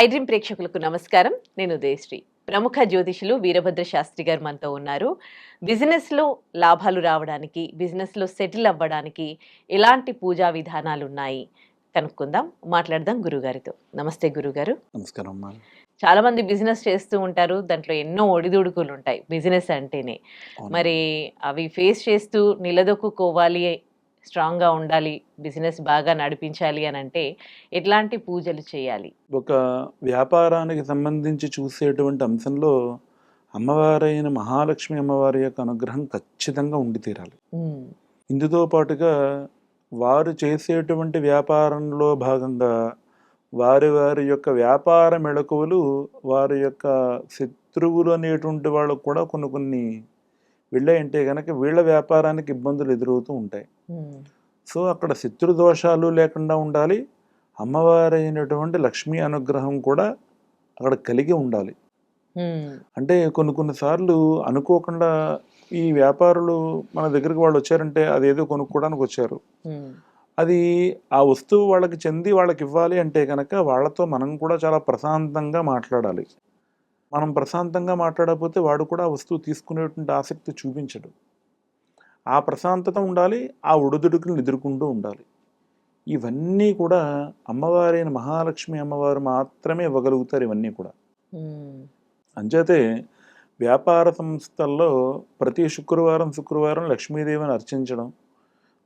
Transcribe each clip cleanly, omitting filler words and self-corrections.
ఐడ్రీమ్ ప్రేక్షకులకు నమస్కారం. నేను ఉదయశ్రీ. ప్రముఖ జ్యోతిషులు వీరభద్ర శాస్త్రి గారు మనతో ఉన్నారు. బిజినెస్‌లో లాభాలు రావడానికి, బిజినెస్‌లో సెటిల్ అవ్వడానికి ఎలాంటి పూజా విధానాలున్నాయి కనుక్కుందాం. మాట్లాడదాం గురుగారితో. నమస్తే గురుగారు. నమస్కారం అమ్మా. చాలా మంది బిజినెస్ చేస్తూ ఉంటారు. దాంట్లో ఎన్నో ఒడిదుడుకులుంటాయి బిజినెస్ అంటేనే. అవునమ్మా. మరి అవి ఫేస్ చేస్తూ నిలదొక్కుకోవాలి, స్ట్రాంగ్‌గా ఉండాలి, బిజినెస్ బాగా నడిపించాలి అనంటే ఎట్లాంటి పూజలు చేయాలి? ఒక వ్యాపారానికి సంబంధించి చూసేటువంటి అంశంలో అమ్మవారైన మహాలక్ష్మి అమ్మవారి యొక్క అనుగ్రహం ఖచ్చితంగా ఉండి తీరాలి. హ్మ్. ఇందుతో పాటుగా వారు చేసేటువంటి వ్యాపారంలో భాగంగా వారి వారి యొక్క వ్యాపార మెళకువలు, వారి యొక్క శత్రువులు అనేటువంటి వాళ్ళకు కూడా కొన్ని కొన్ని వెళ్ళాయంటే గనక వీళ్ళ వ్యాపారానికి ఇబ్బందులు ఎదురవుతూ ఉంటాయి. హ్మ్. సో అక్కడ శత్రు దోషాలు లేకుండా ఉండాలి. అమ్మవారైనటువంటి లక్ష్మీ అనుగ్రహం కూడా అక్కడ కలిగి ఉండాలి. హ్మ్. అంటే కొన్ని కొన్ని సార్లు అనుకోకుండా ఈ వ్యాపారులు మన దగ్గరికి వాళ్ళు వచ్చారంటే అదేదో కొనుక్కోవడానికి వచ్చారు. హ్మ్. అది ఆ వస్తువు వాళ్ళకి చెంది వాళ్ళకి ఇవ్వాలి అంటే కనుక వాళ్ళతో మనం కూడా చాలా ప్రశాంతంగా మాట్లాడాలి. మనం ప్రశాంతంగా మాట్లాడకపోతే వాడు కూడా ఆ వస్తువు తీసుకునేటువంటి ఆసక్తి చూపించడు. ఆ ప్రశాంతత ఉండాలి. ఆ ఒడిదుడుకులను ఎదుర్కొంటూ ఉండాలి. ఇవన్నీ కూడా అమ్మవారైన మహాలక్ష్మి అమ్మవారు మాత్రమే ఇవ్వగలుగుతారు ఇవన్నీ కూడా. హ్మ్. అంచేతే వ్యాపార సంస్థల్లో ప్రతి శుక్రవారం లక్ష్మీదేవిని అర్చించడం,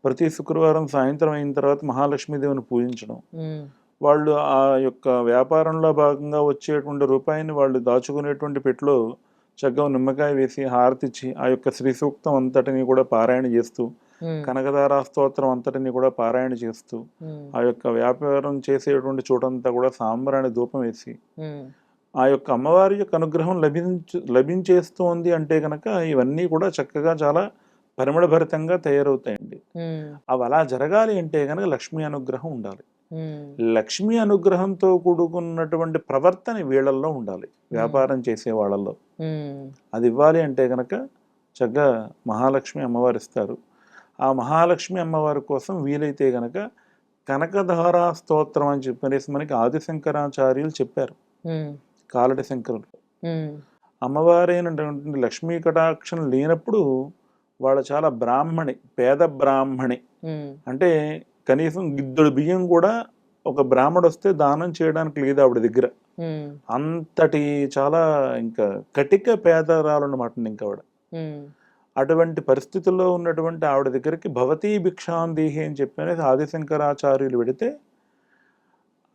ప్రతి శుక్రవారం సాయంత్రం అయిన తర్వాత మహాలక్ష్మీదేవిని పూజించడం, హ్మ్. వాళ్ళు ఆ యొక్క వ్యాపారంలో భాగంగా వచ్చేటువంటి రూపాయిని వాళ్ళు దాచుకునేటువంటి పెట్టెలో చక్కగా నిమ్మకాయ వేసి హారతిచ్చి ఆ యొక్క శ్రీ సూక్తం అంతటిని కూడా పారాయణ చేస్తూ, హ్మ్. కనకదార స్తోత్రం అంతటిని కూడా పారాయణ చేస్తూ, హ్మ్. ఆ యొక్క వ్యాపారం చేసేటువంటి చోటంతా కూడా సాంబ్రాణి ధూపం వేసి, హ్మ్. ఆ యొక్క అమ్మవారి యొక్క అనుగ్రహం లభించేస్తోంది అంటే కనుక ఇవన్నీ కూడా చక్కగా చాలా పరిమళభరితంగా తయారవుతాయండి. హ్మ్. అవి అలా జరగాలి అంటే కనుక లక్ష్మీ అనుగ్రహం ఉండాలి. హ్మ్. లక్ష్మీ అనుగ్రహంతో కూడుకున్నటువంటి ప్రవర్తన వీళ్ళల్లో ఉండాలి హ్మ్. వ్యాపారం చేసే వాళ్ళల్లో. హ్మ్. అది ఇవ్వాలి అంటే కనుక చక్కగా మహాలక్ష్మి అమ్మవారు ఇస్తారు. ఆ మహాలక్ష్మి అమ్మవారి కోసం వీలైతే గనక కనకధారా స్తోత్రం అని చెప్పనేసి మనకి ఆదిశంకరాచార్యులు చెప్పారు. హ్మ్. కాలటి శంకరులు. హ్మ్. అమ్మవారైనటువంటి లక్ష్మీ కటాక్షం లేనప్పుడు వాళ్ళు చాలా బ్రాహ్మణి, పేద బ్రాహ్మణి. హ్మ్. అంటే కనీసం గిద్దెడు బియ్యం కూడా ఒక బ్రాహ్మడొస్తే దానం చేయడానికి లేదు ఆవిడ దగ్గర. హ్మ్. అంతటి చాలా ఇంకా కటిక పేదరాలన్నమాట ఇంక ఆవిడ. హ్మ్. అటువంటి పరిస్థితుల్లో ఉన్నటువంటి ఆవిడ దగ్గరికి భవతీ భిక్షాందేహి అని చెప్పనేసి ఆదిశంకరాచార్యులు వెడితే,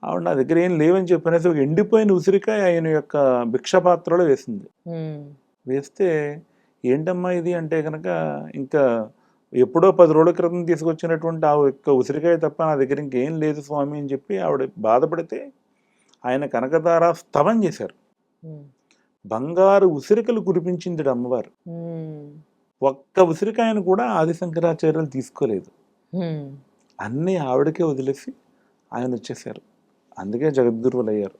ఆవిడ నా దగ్గర ఏం లేవని చెప్పనేసి ఒక ఎండిపోయిన ఉసిరికాయ ఆయన యొక్క భిక్ష పాత్రలో వేసింది. హ్మ్. వేస్తే, ఏంటమ్మా ఇది అంటే గనక, ఇంకా ఎప్పుడో 10 రోజుల క్రితం తీసుకొచ్చినటువంటి ఆ యొక్క ఉసిరికాయ తప్ప నా దగ్గర ఇంకేం లేదు స్వామి అని చెప్పి ఆవిడ బాధపడితే, ఆయన కనకధార స్తవం చేశారు. హ్మ్. బంగారు ఉసిరికలు కురిపించింది అమ్మవారు. హ్మ్. ఒక్క ఉసిరికాయను కూడా ఆదిశంకరాచార్యులు తీసుకోలేదు. హ్మ్. అన్నీ ఆవిడకే వదిలేసి ఆయన వచ్చేసారు. అందుకే జగద్గురువులయ్యారు.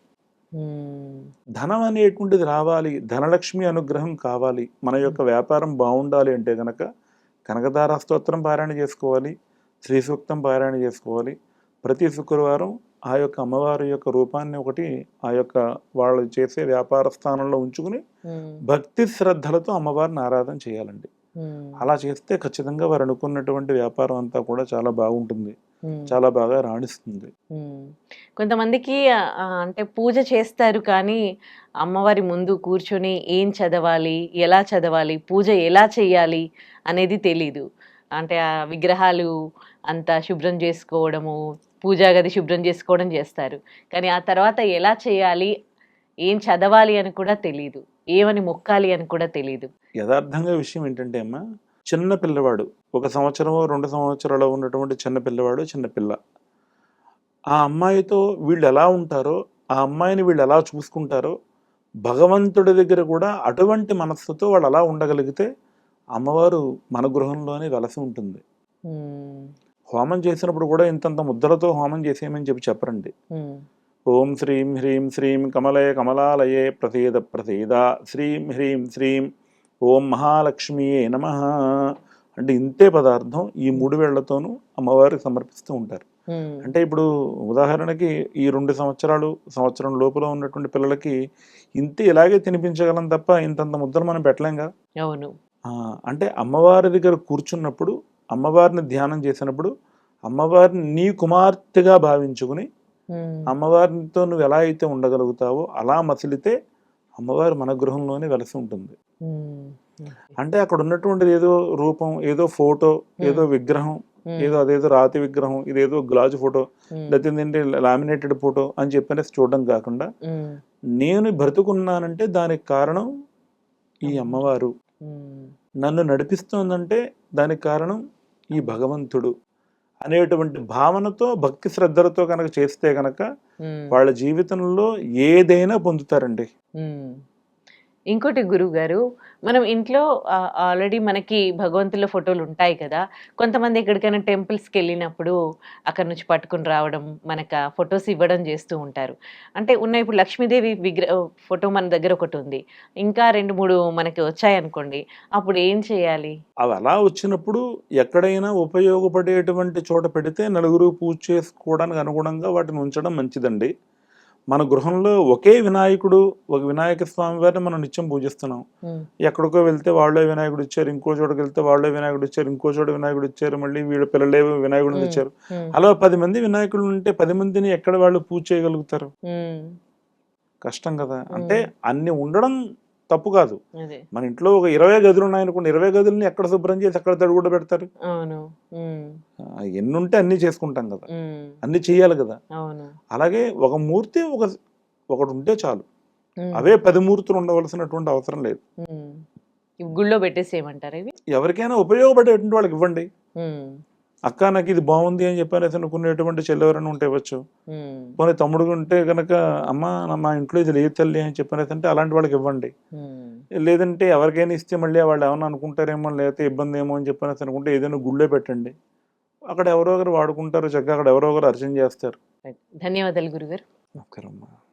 హ్మ్. ధనం అనేటువంటిది రావాలి, ధనలక్ష్మి అనుగ్రహం కావాలి, మన యొక్క వ్యాపారం బాగుండాలి అంటే గనక కనకధార స్తోత్రం పారాయణ చేసుకోవాలి, శ్రీ సూక్తం పారాయణ చేసుకోవాలి. ప్రతి శుక్రవారం ఆ యొక్క అమ్మవారి యొక్క రూపాన్ని ఒకటి ఆ యొక్క వాళ్ళు చేసే వ్యాపార స్థానంలో ఉంచుకుని హ్మ్. భక్తి శ్రద్ధలతో అమ్మవారిని ఆరాధన చేయాలండి. హ్మ్. అలా చేస్తే ఖచ్చితంగా వారు అనుకున్నటువంటి వ్యాపారం అంతా కూడా చాలా బాగుంటుంది. హ్మ్. చాలా బాగా రాణిస్తుంది. హ్మ్. కొంతమందికి అంటే పూజ చేస్తారు కానీ, అమ్మవారి ముందు కూర్చొని ఏం చదవాలి? ఎలా చదవాలి? పూజ ఎలా చేయాలి? అనేది తెలీదు. అంటే ఆ విగ్రహాలు అంతా శుభ్రం జేసుకోవడము, పూజా గది శుభ్రం జేసుకోవడం జేస్తారు. కానీ ఆ తర్వాత ఎలా చేయాలి? ఏం చదవాలి అని కూడా తెలీదు. ఏమని మొక్కాలి అని కూడా తెలీదు. యథార్థంగా విషయం ఏంటంటే అమ్మా, చిన్న పిల్లవాడు, 1 సంవత్సరమో, 2 సంవత్సరాలో ఉన్నటువంటి చిన్న పిల్లవాడు, చిన్న పిల్ల. ఆ అమ్మాయితో వీళ్ళెలా ఉంటారో, ఆ అమ్మాయిని వీళ్ళెలా చూసుకుంటారో, భగవంతుడి దగ్గర కూడా అటువంటి మనస్సుతో వాళ్ళలా ఉండగలిగితే, అమ్మవారు మన గృహంలోనే వెలసి ఉంటుంది. హ్మ్. హోమం చేసినప్పుడు కూడా ఇంతంత ముద్దలతో హోమం చేసేయమని చెప్పరండి. హ్మ్. ఓం శ్రీం హ్రీం శ్రీం కమలయ కమలాలయే ప్రసీద ప్రసీద శ్రీం హ్రీం శ్రీం ఓం మహాలక్ష్మియే నమః అంటే ఇంతే పదార్థం ఈ 3 వేళ్లతోనూ అమ్మవారికి సమర్పిస్తూ ఉంటారు. అంటే ఇప్పుడు ఉదాహరణకి ఈ 2 సంవత్సరాలు, సంవత్సరం లోపల ఉన్నటువంటి పిల్లలకి ఇంతే ఇలాగే తినిపించగలం తప్ప ఇంతంత ముద్దలు మనం పెట్టలేంగా. అవును. అంటే అమ్మవారి దగ్గర కూర్చున్నప్పుడు, అమ్మవారిని ధ్యానం చేసినప్పుడు, అమ్మవారిని నీ కుమార్తెగా భావించుకుని, హ్మ్. అమ్మవారితో నువ్వు ఎలా అయితే ఉండగలుగుతావో అలా మసిలితే అమ్మవారు మన గృహంలోనే వెలసి ఉంటుంది. హ్మ్. అంటే అక్కడ ఉన్నటువంటిది ఏదో రూపం, ఏదో ఫోటో, ఏదో హ్మ్. విగ్రహం, హ్మ్. ఏదో అదేదో రాతి విగ్రహం, ఇదేదో గ్లాజు ఫోటో, హ్మ్. లేకపోతే ఏంటంటే లామినేటెడ్ ఫోటో అని చెప్పనేసి చూడడం కాకుండా, హ్మ్. నేను బ్రతుకున్నానంటే దానికి కారణం ఈ అమ్మవారు. అమ్మవారు. హ్మ్. నన్ను నడిపిస్తోందంటే దానికి కారణం ఈ అమ్మ. భగవంతుడు అనేటువంటి భావనతో, భక్తి శ్రద్ధలతో కనుక చేస్తే గనక హ్మ్. వాళ్ళ జీవితంలో ఏదైనా పొందుతారండి. హ్మ్. ఇంకోటి గురువుగారు, మనం ఇంట్లో ఆల్రెడీ మనకి భగవంతుల ఫోటోలుంటాయి కదా! కొంతమంది ఎక్కడికైనా టెంపుల్స్‌కెళ్ళినప్పుడు అక్కడి నుంచి పట్టుకొని రావడం, మనకా ఫోటోస్ ఇవ్వడం జేస్తూ ఉంటారు. అంటే ఇప్పుడు లక్ష్మీదేవి ఫోటో మన దగ్గర ఒకటుంది. ఇంకా 2, 3 మనకి వచ్చాయనుకోండి. అప్పుడు ఏం చేయాలి? అవి అలా వచ్చినప్పుడు ఎక్కడైనా ఉపయోగపడేటువంటి చోట పెడితే నలుగురు పూజ చేసుకోవడానికి అనుగుణంగా వాటిని ఉంచడం మంచిదండి. మన గృహంలో ఒకే వినాయకుడు, ఒక వినాయక స్వామి వారిని మనం నిత్యం పూజిస్తున్నాం. హ్మ్. ఎక్కడికో వెళ్తే వాళ్ళే వినాయకుడిచ్చారు, ఇంకో చోటకెళ్తే వాళ్ళే వినాయకుడిచ్చారు, ఇంకో చోట వినాయకుడిచ్చారు, మళ్ళీ వీళ్ళ పిల్లలేమో వినాయకుడిని హ్మ్. తెచ్చారు. హ్మ్. అలా 10 మంది వినాయకులుంటే 10 మందిని ఎక్కడ వాళ్ళు పూజ చేయగలుగుతారు? హ్మ్. కష్టం గదా! అంటే హ్మ్. అన్ని ఉండడం తప్పు కాదు. అదే. మన ఇంట్లో ఒక 20 గదులున్నాయనుకోండి, 20 గదులని ఎక్కడ శుభ్రం చేసి ఎక్కడ తడిగుడ్డ పెడతారు? అవును. హ్మ్. ఎన్నుంటే అన్నీ చేసుకుంటాం గదా! హ్మ్. అన్నీ చెయ్యాలి గదా! అవును. అలాగే ఒక మూర్తి ఒకటుంటే చాలు. హ్మ్. అవే 10 మూర్తులు ఉండవలసినటువంటి అవసరం లేదు. హ్మ్. ఇవి గుళ్ళో పెట్టేసేయమంటారా ఇవి? ఎవరికైనా ఉపయోగపడేటువంటి వాళ్ళకివ్వండి. హ్మ్. అక్క నాకిది బావుంది అని చెప్పనేసి అనుకునేటువంటి చెల్లెవరైనా ఉంటే ఇవ్వచ్చు. హ్మ్. పోనీ తమ్ముడు ఉంటే గనక అమ్మ మా ఇంట్లో ఇది లేదు తల్లి అని చెప్పనేసంటే అలాంటి వాళ్ళకివ్వండి. హ్మ్. లేదంటే ఎవరికైనా ఇస్తే మళ్ళీ వాళ్ళేమన్నా అనుకుంటారేమో, లేతే ఇబ్బందేమో అని చెప్పనేసి అనుకుంటే ఏదైనా గుళ్ళో పెట్టండి. అక్కడ ఎవరో ఒకరు వాడుకుంటారు. చక్కగా అక్కడ ఎవరో ఒకరు అర్చన చేస్తారు. ధన్యవాదాలు గురుగారు. నమస్కారమ్మా.